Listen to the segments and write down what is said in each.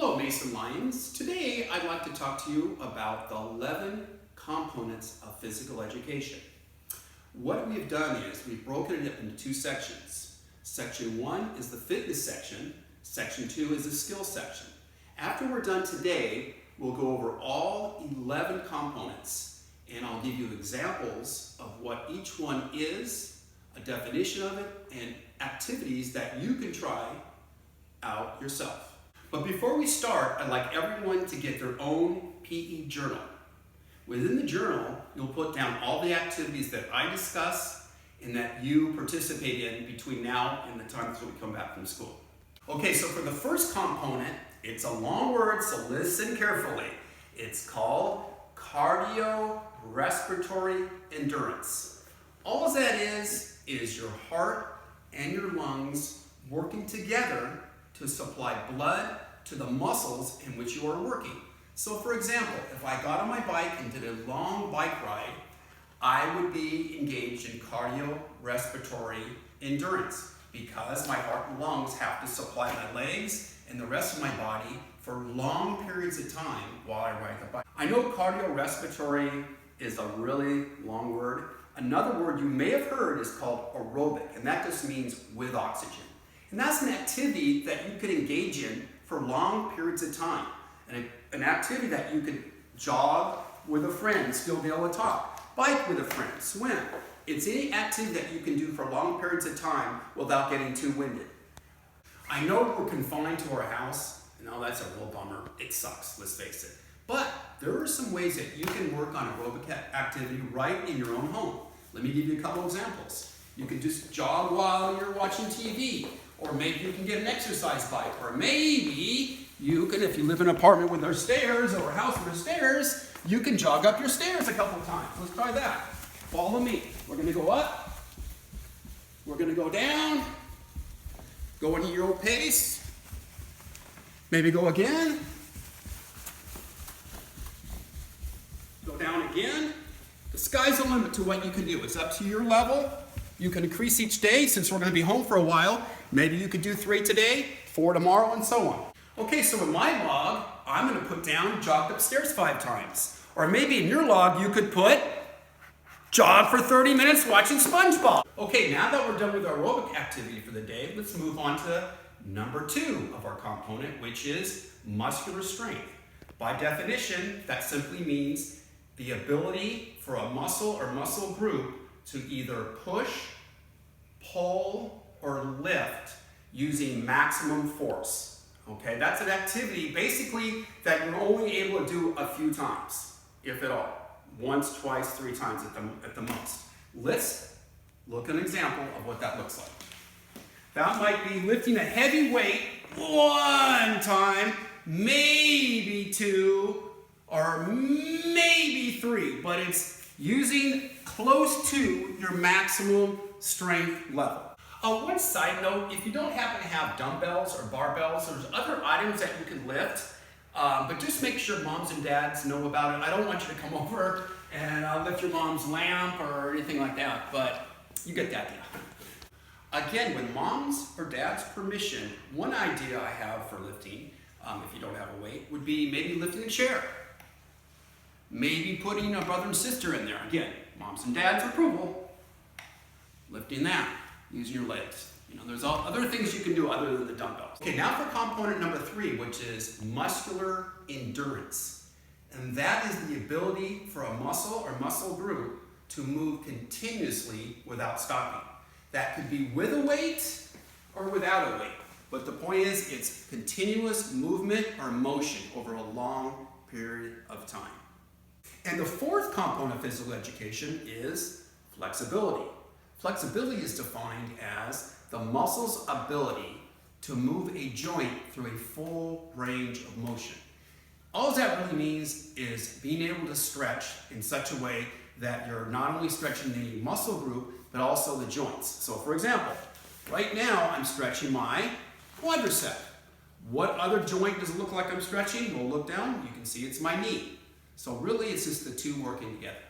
Hello, Mason Lyons. Today I'd like to talk to you about the 11 components of physical education. What we've done is we've broken it up into two sections. Section 1 is the fitness section. Section 2 is the skill section. After we're done today, we'll go over all 11 components and I'll give you examples of what each one is, a definition of it, and activities that you can try out yourself. But before we start, I'd like everyone to get their own PE journal. Within the journal, you'll put down all the activities that I discuss and that you participate in between now and the time that we come back from school. Okay, so for the first component, it's a long word, so listen carefully. It's called cardiorespiratory endurance. All that is your heart and your lungs working together to supply blood to the muscles in which you are working. So for example, if I got on my bike and did a long bike ride, I would be engaged in cardiorespiratory endurance because my heart and lungs have to supply my legs and the rest of my body for long periods of time while I ride the bike. I know cardiorespiratory is a really long word. Another word you may have heard is called aerobic, and that just means with oxygen. And that's an activity that you could engage in for long periods of time. And an activity that you could jog with a friend, still be able to talk, bike with a friend, swim. It's any activity that you can do for long periods of time without getting too winded. I know we're confined to our house, and that's a real bummer. It sucks, let's face it. But there are some ways that you can work on aerobic activity right in your own home. Let me give you a couple examples. You can just jog while you're watching TV. Or maybe you can get an exercise bike, or maybe you can, if you live in an apartment with there's stairs or a house with there's stairs, you can jog up your stairs a couple times. Let's try that. Follow me. We're going to go up. We're going to go down. Go at your own pace. Maybe go again. Go down again. The sky's the limit to what you can do. It's up to your level. You can increase each day since we're going to be home for a while. Maybe you could do 3 today, 4 tomorrow, and so on. Okay, so in my log, I'm going to put down jogged upstairs 5 times. Or maybe in your log, you could put jog for 30 minutes watching SpongeBob. Okay, now that we're done with our aerobic activity for the day, let's move on to number 2 of our component, which is muscular strength. By definition, that simply means the ability for a muscle or muscle group to either push, pull, or lift using maximum force. Okay, that's an activity basically that you're only able to do a few times, if at all. Once, twice, 3 times at the most. Let's look at an example of what that looks like. That might be lifting a heavy weight 1 time, maybe 2, or maybe 3, but it's using close to your maximum strength level. One side note, if you don't happen to have dumbbells or barbells, there's other items that you can lift, but just make sure moms and dads know about it. I don't want you to come over and lift your mom's lamp or anything like that, but you get the idea. Again, with mom's or dad's permission, one idea I have for lifting, if you don't have a weight, would be maybe lifting a chair. Maybe putting a brother and sister in there. Again, mom's and dad's approval. Lifting that, using your legs. There's other things you can do other than the dumbbells. Okay, now for component number 3, which is muscular endurance. And that is the ability for a muscle or muscle group to move continuously without stopping. That could be with a weight or without a weight. But the point is, it's continuous movement or motion over a long period of time. And the 4th component of physical education is flexibility. Flexibility is defined as the muscle's ability to move a joint through a full range of motion. All that really means is being able to stretch in such a way that you're not only stretching the muscle group, but also the joints. So for example, right now I'm stretching my quadricep. What other joint does it look like I'm stretching? We'll look down, you can see it's my knee. So really it's just the 2 working together.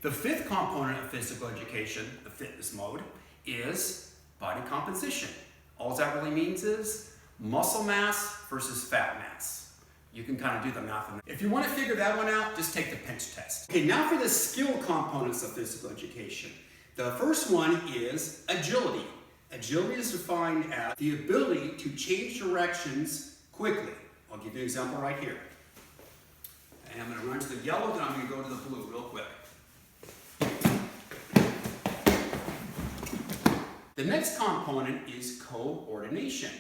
The 5th component of physical education, the fitness mode, is body composition. All that really means is muscle mass versus fat mass. You can kind of do the math on that. If you want to figure that one out, just take the pinch test. Okay, now for the skill components of physical education. The first one is agility. Agility is defined as the ability to change directions quickly. I'll give you an example right here. And I'm going to run to the yellow, then I'm going to go to the blue real quick. The next component is coordination,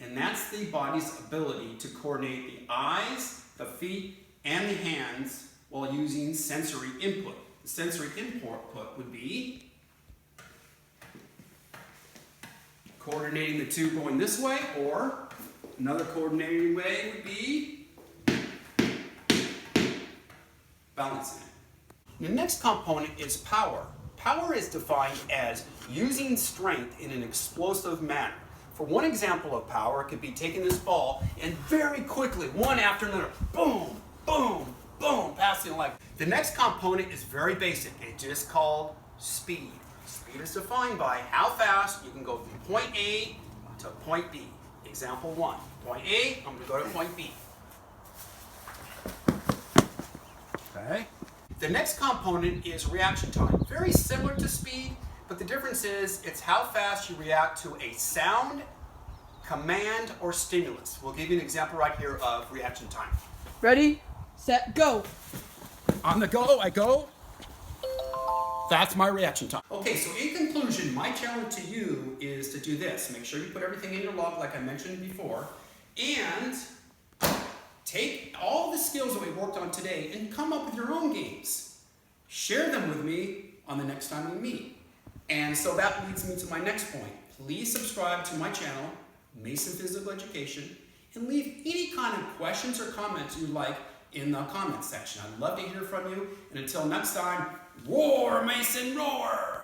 and that's the body's ability to coordinate the eyes, the feet, and the hands while using sensory input. The sensory input would be coordinating the two going this way, or another coordinating way would be balancing it. The next component is power. Power is defined as using strength in an explosive manner. For one example of power, it could be taking this ball and very quickly, one after another, boom, boom, boom, passing like. The next component is very basic. It's just called speed. Speed is defined by how fast you can go from point A to point B. Example 1. Point A, I'm going to go to point B. Okay. The next component is reaction time. Very similar to speed, but the difference is it's how fast you react to a sound, command, or stimulus. We'll give you an example right here of reaction time. Ready, set, go. On the go, I go. That's my reaction time. Okay, so in conclusion, my challenge to you is to do this. Make sure you put everything in your log like I mentioned before, and take all the skills that we worked on today and come up with your own games. Share them with me on the next time we meet. And so that leads me to my next point. Please subscribe to my channel, Mason Physical Education, and leave any kind of questions or comments you'd like in the comment section. I'd love to hear from you. And until next time, roar, Mason, roar!